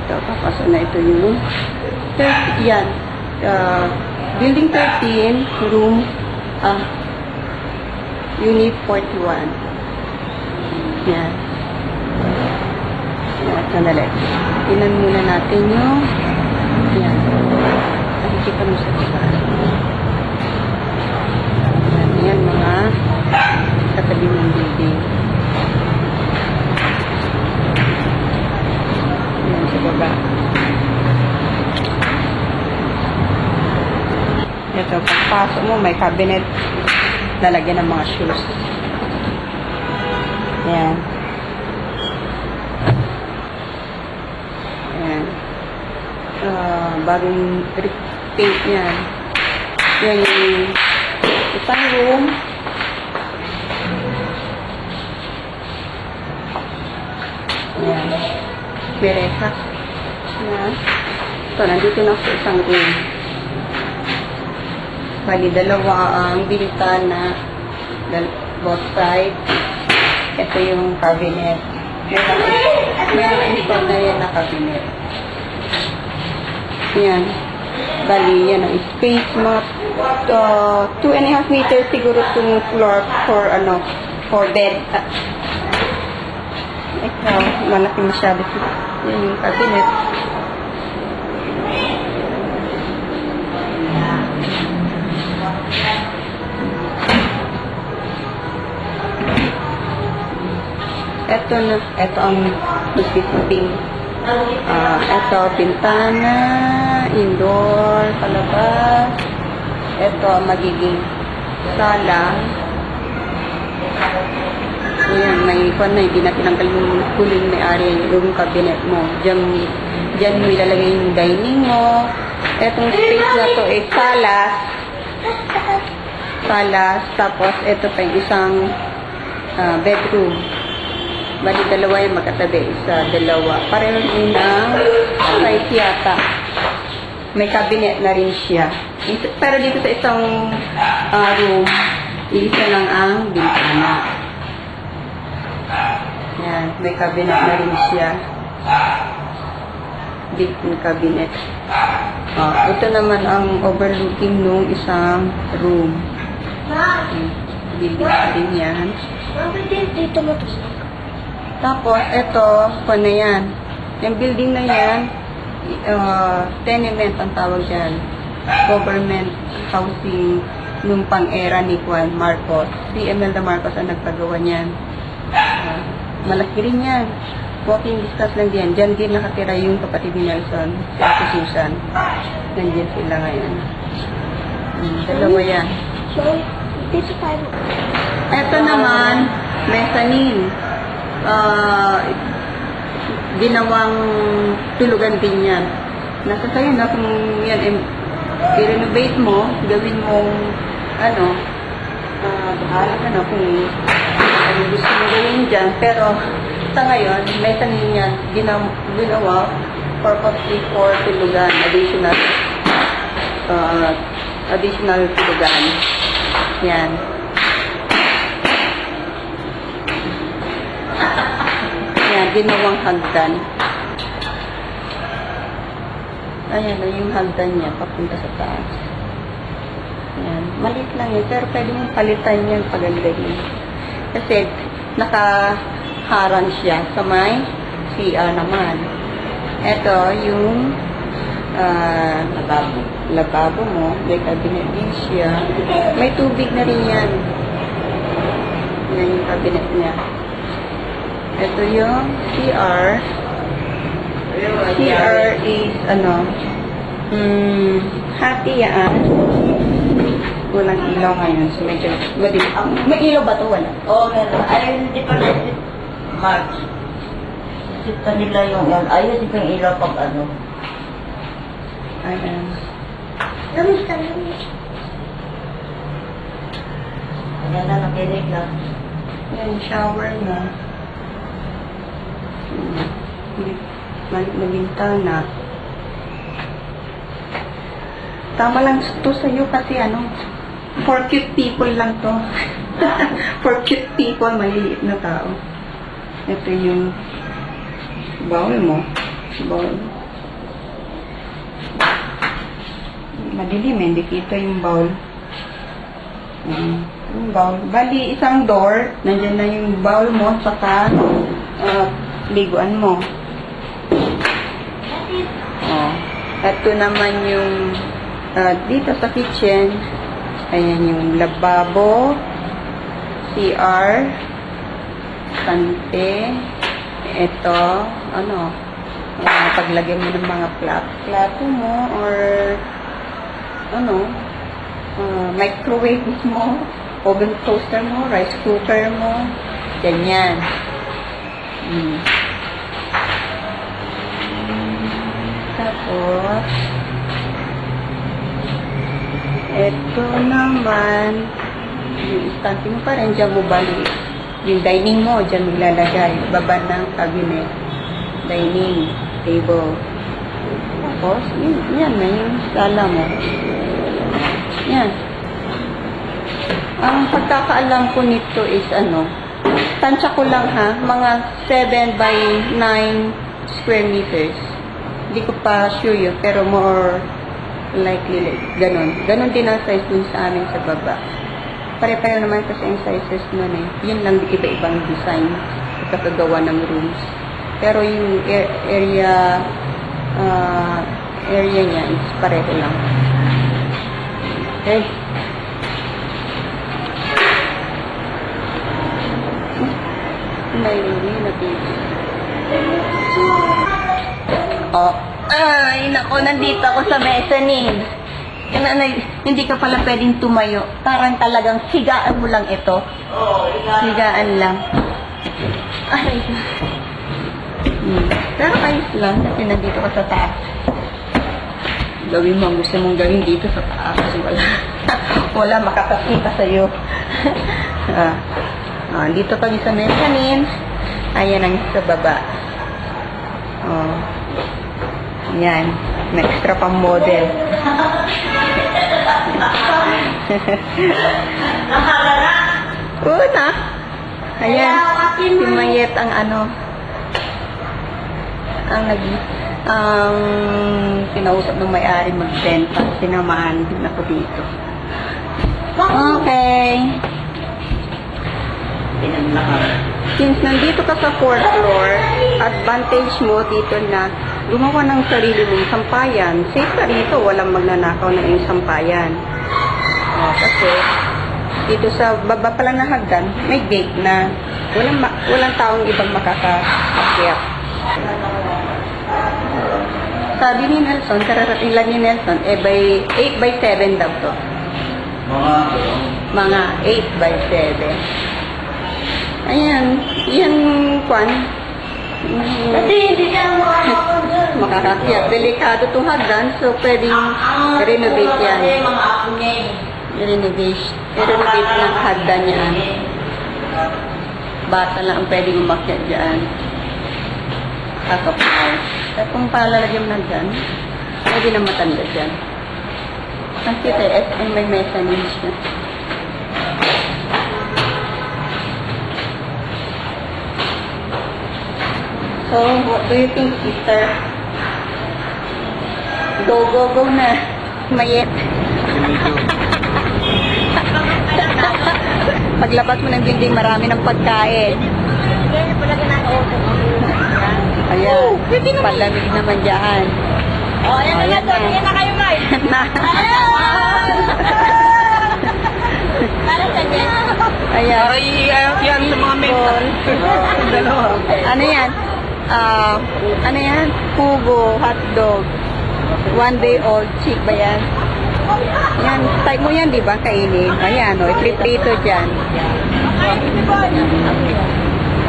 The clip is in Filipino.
Ito, papasok na ito yung 30, yan. Building 13, room, unit 41. Yan. Yan, sandali. Tingnan muna natin yung, yan. Nakikita mo sa diba. Yan, mga katabi ng building. Yan, sa baba. Ito, pagpasok mo, may cabinet. Lalagyan ng mga shoes. Yan. Yan. Bagong paint yan. Yan yung isang room. Yan. Bereka. Yan. Ito, nandito na sa isang room. Bali, dalawa ang bintana. Both sides. Ito yung cabinet. Meron install na yan na cabinet. Yan. Bali, yan ang space mo. 2.5 meters siguro itong floor for, for bed. Ito, malaki masyado. Yan yung cabinet. Ito ang magpiping. Ito, bintana, indoor, palabas. Ito, magiging sala. Ayan, may hindi na tinanggal yung huling may area yung cabinet mo. Diyan mo ilalagay yung dining mo. Etong space na to ay salas. Tapos, ito pa yung isang bedroom. Bali, dalawa yung magkatabi. Isa, dalawa. Pareho din ang size yata. May cabinet na rin siya. Pero dito sa isang room, isa lang ang bintana. Yan, may cabinet na rin siya. Big cabinet. Ito naman ang overlooking nung isang room. Building pa rin yan. Dito mo to. Tapos, ito, na yan. Yung building na yan, tenement ang tawag dyan. Government housing nung pang-era ni Juan Marcos. Si Imelda Marcos ang nagpagawa niyan. Malaki rin yan. Walking distance lang diyan. Diyan din nakatira yung kapatid ni Nelson, si Ate Susan. Nandiyan sila ngayon. Dalawa yan. So, dito tayo. Ito naman, mezzanine. Ginawang tulugan din yan. Nasa sayo na kung yan i-renovate mo, gawin mong bahala ka na kung ano gusto mo gawin dyan. Pero sa ngayon, mezzanine yan ginawa purposely for tulugan, additional tulugan. Yan. Yan, ginawang hagdan. Ayan, yung hagdan niya, papunta sa taas. Yan, maliit lang yun, pero pwede mong palitan yan pagandahin. Kasi, nakaharang siya sa may CR naman. Ito, yung lababo mo, may cabinet din siya. May tubig na rin yan. Yan yung cabinet niya. Ito yung CR. CR is, hati yan. Walang ilaw ngayon. So, medyo, may ilaw ba ito? Wala? Oo, meron. Ay, hindi pa rin. March. Sita nila yung yan. Ayos yung ilaw pag Ayan. Lamusta lang. Ayan na, nakinig na. Yan, shower na. Malik na bintana. Tama lang to sa'yo kasi for cute people lang to. For cute people, maliliit na tao. Ito yung bowl mo. Bowl. Madilim, hindi kita yung bowl. Yung bowl. Bali, isang door. Nandyan na yung bowl mo, saka liguan mo. Oh. Ito naman yung dito sa kitchen. Ayan yung lababo, CR, kante, ito, paglagay mo ng mga plato mo or microwave mo, oven toaster mo, rice cooker mo, ganyan. Tapos, ito naman, yung istante mo pa rin, dyan mo balik. Yung dining mo, dyan mo ilalagay. Baba ng cabinet. Dining table. Tapos, yan na yung sala mo. Yan. Ang pagkakaalam ko nito is tansya ko lang ha, mga 7 by 9 square meters. Hindi ko pa sure yun, pero more likely, ganun. Ganun din ang size dun sa amin sa baba. Pare-pareho naman kasi ang sizes nun eh. Yun lang iba-ibang design sa kagawa ng rooms. Pero yung area niya is pareho lang. Okay. May natin. Oh. Ay, nako, nandito ako sa mezzanine. Hindi ka pala pwedeng tumayo. Parang talagang higaan mo lang ito. Higaan lang. Ay. Pero ayos lang kasi nandito ka sa taas. Gawin mo ang gusto mong gawin dito sa taas. Wala makakakita sa'yo. Dito kami sa mezzanine. Ayan ang sa baba. Oh. Yan. May extra pang model. Una. Ayan. Si Mayet ang ang kinausap ng may-ari magbenta. Sinamahan din ako dito. Okay. Since nandito ka sa 4th floor, advantage mo dito na gumawa ng sarili mong sampayan. Safe ka rito, walang magnanakaw na yung sampayan. Kasi dito sa baba pala ng hagdan, may gate na walang taong ibang makakaakyat. Sabi ni Nelson, kararating lang ni Nelson, by 8 by 7 daw to. Mga 8 by 7. Ayan, yan kwan. Kasi hindi siya Makakakyat. Delikado itong hagdan, so pwedeng renovate yan. mga apo niya I-renovate ng hagdan niya. Bata lang ang pwedeng umakyat dyan. Kakapaw. At kung palalagyan na dyan, pwede na matanda dyan. Kasi SM may mezzanine siya. So, what do you think, sister? Go, go, go na. Mayet. Paglabas mo ng building, marami ng pagkain. Ayan. Palamig naman dyan. Ayan na doon. Ayan na kayo, May. Para sa dyan. Ayan. Yan sa mga men. Ano yan? Ano yan? Pugo, hotdog. 1 day old chick ba yan? Yan, type mo yan, di ba? Kainin. Ayan, o, iprito dyan.